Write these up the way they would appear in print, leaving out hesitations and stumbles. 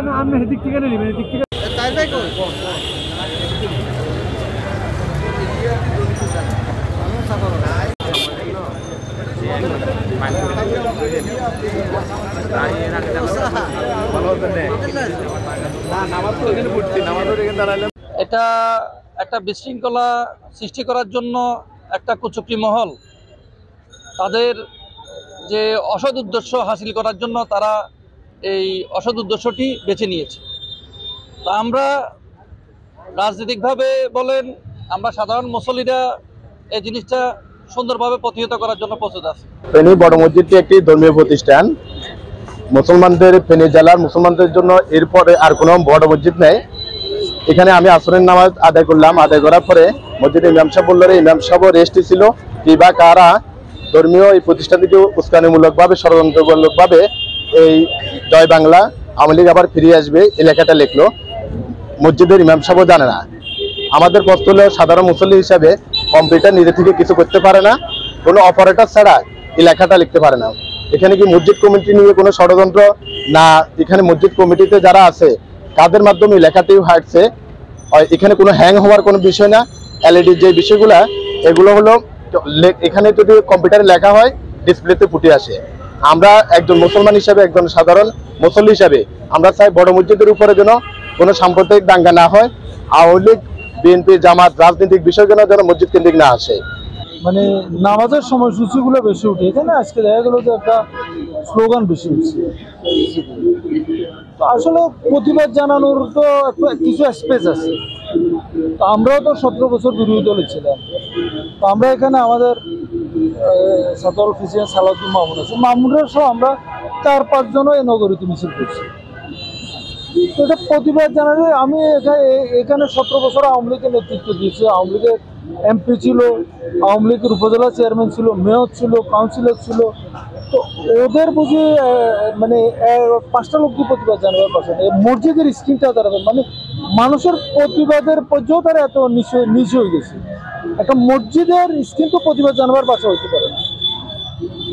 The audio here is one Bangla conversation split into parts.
এটা একটা বিশৃঙ্খলা সৃষ্টি করার জন্য একটা কুচক্রী মহল তাদের যে অসৎ উদ্দেশ্য হাসিল করার জন্য তারা এই অসৎ উদ্দেশ্যটি বেছে নিয়েছে। তা আমরা রাজনৈতিকভাবে বলেন, আমরা সাধারণ মুসল্লিরা এই জিনিসটা সুন্দরভাবে প্রতিহত করার জন্য প্রস্তুত আছি। ফেনী বড় মসজিদটি একটি ধর্মীয় প্রতিষ্ঠান, মুসলমানদের, ফেনী জেলার মুসলমানদের জন্য এরপরে আর কোনো বড় মসজিদ নেই। এখানে আমি আসরের নামাজ আদায় করলাম, আদায় করার পরে মসজিদে ইমাম সাহেব বলল, ইমাম সাহেব রেস্টে ছিল কিবা কারা ধর্মীয় এই প্রতিষ্ঠানটিকে উস্কানিমূলকভাবে, ষড়যন্ত্রমূলকভাবে এই জয় বাংলা আওয়ামী লীগ আবার ফিরে আসবে এই লেখাটা লিখলো। মসজিদের ইমাম সাহেবও জানে না। আমাদের প্রশ্ন হলো, সাধারণ মুসল্লি হিসাবে কম্পিউটার নিজে থেকে কিছু করতে পারে না, কোনো অপারেটর ছাড়া এই লেখাটা লিখতে পারে না। এখানে কি মসজিদ কমিটি নিয়ে কোনো ষড়যন্ত্র না, এখানে মসজিদ কমিটিতে যারা আছে তাদের মাধ্যমে লেখাটি হাঁটছে। এখানে কোনো হ্যাং হওয়ার কোনো বিষয় না। এলইডি যে বিষয়গুলো, এগুলো হলো এখানে যদি কম্পিউটারে লেখা হয় ডিসপ্লেতে ফুটে আসে। আমরা একজন মুসলমান হিসাবে, একজন সাধারণ মুসল্লি হিসাবে আমরা চাই বড় মসজিদের উপরে যেন কোনো সাম্প্রদায়িক দাঙ্গা না হয়, আওয়ামী লীগ, বিএনপি, জামাত রাজনৈতিক বিষয়গুলো যেন মসজিদ কেন্দ্রিক না আসে। মানে নামাজের সময়সূচিগুলো বেশি উঠে। এখানে আজকে দেখা গেল যে একটা স্লোগান বেশি উঠছে। তো আসলে প্রতিবাদ জানানোর তো কিছু স্পেস আছে। তো আমরাও তো 17 বছর বিরোধী দলে ছিলাম। তো আমরা এখানে আমাদের সদর প্রেসিডেন্ট সালাউদ্দিন মামুন আছে, মামুনের সহ আমরা 4-5 জনও এই নগরীতে মিছিল করছি। তো এটা প্রতিবাদ জানালে আমি এখানে 17 বছর আওয়ামী লীগের নেতৃত্ব দিয়েছি। আওয়ামী লীগের এমপি ছিল, আওয়ামী লীগের উপজেলা চেয়ারম্যান ছিল, মেয়র ছিল, কাউন্সিলর ছিল। তো ওদের বুঝি মানে 5টা লোক কি প্রতিবাদ জানাবার পাশে মসজিদের স্ক্রিনটা তারা, মানে মানুষের প্রতিবাদের পর্যায়েও তারা এত নিচে হয়ে গেছে। একটা মসজিদের স্ক্রিন তো প্রতিবাদ জানাবার পাশে হইতে পারে না।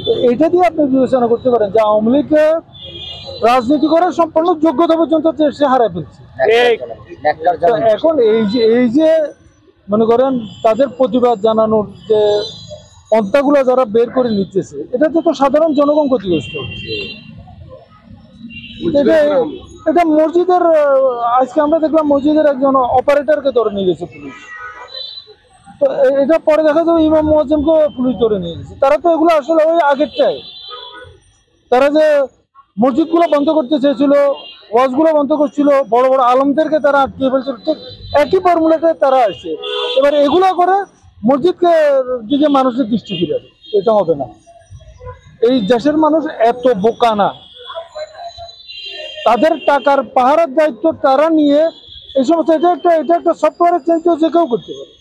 তো এইটা দিয়ে আপনি বিবেচনা করতে পারেন যে আওয়ামী লীগকে রাজনীতি করার সম্পূর্ণ যোগ্যতা পর্যন্ত সে হারাই ফেলছে। এখন এই যে মনে করেন তাদের প্রতিবাদ জানানোর যে পন্থাগুলো যারা বের করে নিতেছে, এটাতে তো সাধারণ জনগণ ক্ষতিগ্রস্ত হচ্ছে। এটা মসজিদের, আজকে আমরা দেখলাম মসজিদের একজন অপারেটরকে ধরে নিয়ে গেছে পুলিশ। তো এটা পরে দেখা যাবে ইমাম মুয়াজ্জিমকে পুলিশ ধরে নিয়ে গেছে। তারা তো এগুলো আসলে ওই আগেরটাই, তারা যে মসজিদগুলো বন্ধ করতে চেয়েছিল, ওয়াজগুলো বন্ধ করছিল, বড় বড় আলমদেরকে তারা আটকিয়ে ফেলছিল, ঠিক একই ফর্মুলাতে তারা আসছে। এবার এগুলো করে মসজিদকে দিকে মানুষের দৃষ্টি ফিরাবে, এটা হবে না। এই দেশের মানুষ এত বোকা না। তাদের টাকার পাহারার দায়িত্ব তারা নিয়ে এই সমস্ত, এটা একটা সফটওয়্যারের চেঞ্জ যে কেউ করতে পারে।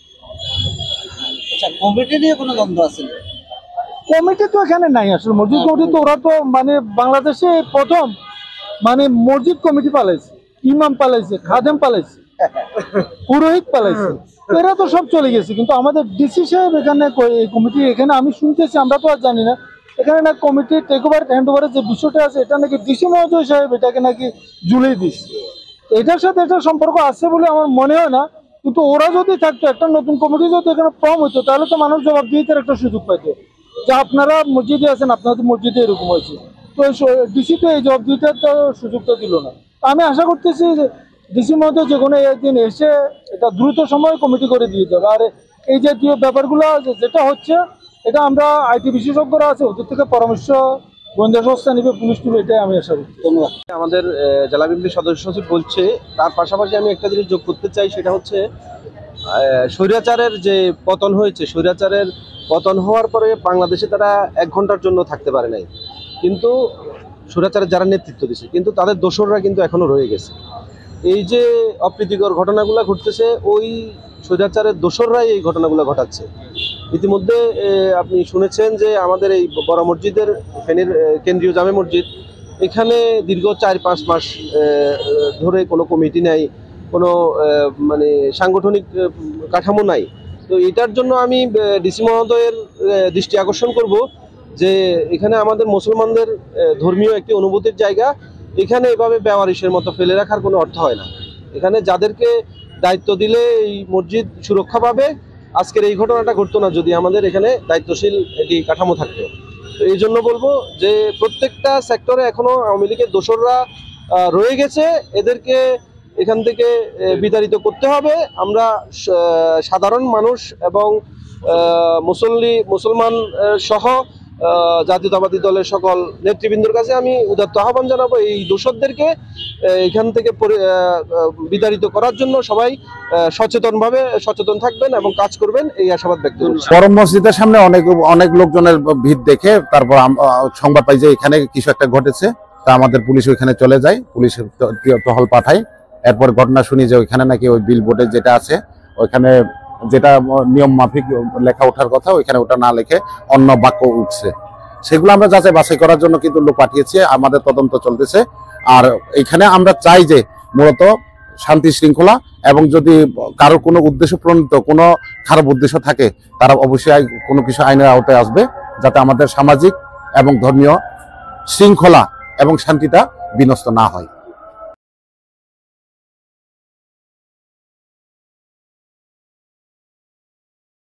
কমিটি নিয়ে কোনো দ্বন্দ্ব আছে? কমিটি তো এখানে নাই আসলে। মসজিদ কমিটি তো ওরা তো মানে বাংলাদেশে প্রথম মানে মসজিদ কমিটি পালাইছে, ইমাম পালাইছে, খাদেম পালাইছে, পুরোহিত পালাইছে, এরা তো সব চলে গেছে। কিন্তু আমাদের ডিসি সাহেব এখানে এই কমিটি, এখানে আমি শুনতেছি, আমরা তো আর জানি না, এখানে না কমিটি টেক ওভার হ্যান্ড ওভারের যে বিষয়টা আছে এটা নাকি ডিসি মহোদয় সাহেব এটাকে নাকি ঝুলিয়ে দিচ্ছে। এটার সাথে এটা সম্পর্ক আছে বলে আমার মনে হয় না। কিন্তু ওরা যদি থাকতো, একটা নতুন কমিটি যদি এখানে ফর্ম হইতো, তাহলে তো মানুষ জবাব দিয়ে একটা সুযোগ পাইতো যে আপনারা মসজিদে আছেন, আপনাদের মসজিদে এরকম হয়েছে। তো ডিসি তো এই জবাব দিতে তো সুযোগটা দিল না। আমি আশা করতেছি যে ডিসি মহোদয় যে কোনো একদিন এসে এটা দ্রুত সময়ে কমিটি করে দিয়ে যাবে। আর এই জাতীয় ব্যাপারগুলো যেটা হচ্ছে, এটা আমরা আইটি বিশেষজ্ঞরা আছে, ওদের থেকে পরামর্শ গোয়েন্দা সংস্থা নিবে, পুলিশ নিবে, এটাই আমি আশা করছি। ধন্যবাদ। আমাদের জেলা বিএনপির সদস্য সচিব বলছে, তার পাশাপাশি আমি একটা জিনিস যোগ করতে চাই, সেটা হচ্ছে স্বৈরাচারের যে পতন হয়েছে, স্বৈরাচারের পতন হওয়ার পরে বাংলাদেশে তারা 1 ঘন্টার জন্য থাকতে পারে নাই, কিন্তু স্বৈরাচারের যারা নেতৃত্ব দিচ্ছে, কিন্তু তাদের দোসররা কিন্তু এখনো রয়ে গেছে। এই যে অপ্রীতিকর ঘটনাগুলো ঘটতেছে, ওই স্বৈরাচারের দোসররাই এই ঘটনাগুলো ঘটাচ্ছে। ইতিমধ্যে আপনি শুনেছেন যে আমাদের এই বড় মসজিদের, ফেনীর কেন্দ্রীয় জামে মসজিদ, এখানে দীর্ঘ 4-5 মাস ধরে কোনো কমিটি নাই, কোনো মানে সাংগঠনিক কাঠামো নাই। তো এটার জন্য আমি ডিসি মহোদয়ের দৃষ্টি আকর্ষণ করব যে এখানে আমাদের মুসলমানদের ধর্মীয় একটি অনুভূতির জায়গা, এখানে এভাবে বেওয়ারিশের মতো ফেলে রাখার কোনো অর্থ হয় না। এখানে যাদেরকে দায়িত্ব দিলে এই মসজিদ সুরক্ষা পাবে, আজকের এই ঘটনাটা ঘটতো না যদি আমাদের এখানে দায়িত্বশীল একটি কাঠামো থাকতো। তো এই জন্য বলবো যে প্রত্যেকটা সেক্টরে এখনো আওয়ামী লীগের দোসররা রয়ে গেছে, এদেরকে এখান থেকে বিতাড়িত করতে হবে। আমরা সাধারণ মানুষ এবং মুসলমান সহ জাতীয়তাবাদী দলের সকল নেতৃবৃন্দর কাছে আমি উদাত্ত আহ্বান জানাবো এই দোষরদেরকে এখান থেকে বিতাড়িত করার জন্য সবাই সচেতন থাকবেন এবং কাজ করবেন, এই আশাবাদ ব্যক্ত করছি। পরম মসজিদের সামনে অনেক লোকজনের ভিড় দেখে তারপর সংবাদ পাই যে এখানে কিছু একটা ঘটেছে। তা আমাদের পুলিশ ওইখানে চলে যায়, পুলিশের টহল পাঠায়। এরপর ঘটনা শুনি যে ওইখানে নাকি ওই বিল বোর্ডে যেটা আছে ওইখানে যেটা নিয়ম মাফিক লেখা ওঠার কথা ওইখানে ওটা না লিখে অন্য বাক্য উঠছে। সেগুলো আমরা যাচাই বাছাই করার জন্য কিন্তু লোক পাঠিয়েছি, আমাদের তদন্ত চলতেছে। আর এখানে আমরা চাই যে মূলত শান্তি শৃঙ্খলা, এবং যদি কারো কোনো উদ্দেশ্য প্রণীত কোনো খারাপ উদ্দেশ্য থাকে তারা অবশ্যই কোনো কিছু আইনের আওতায় আসবে, যাতে আমাদের সামাজিক এবং ধর্মীয় শৃঙ্খলা এবং শান্তিটা বিনষ্ট না হয়।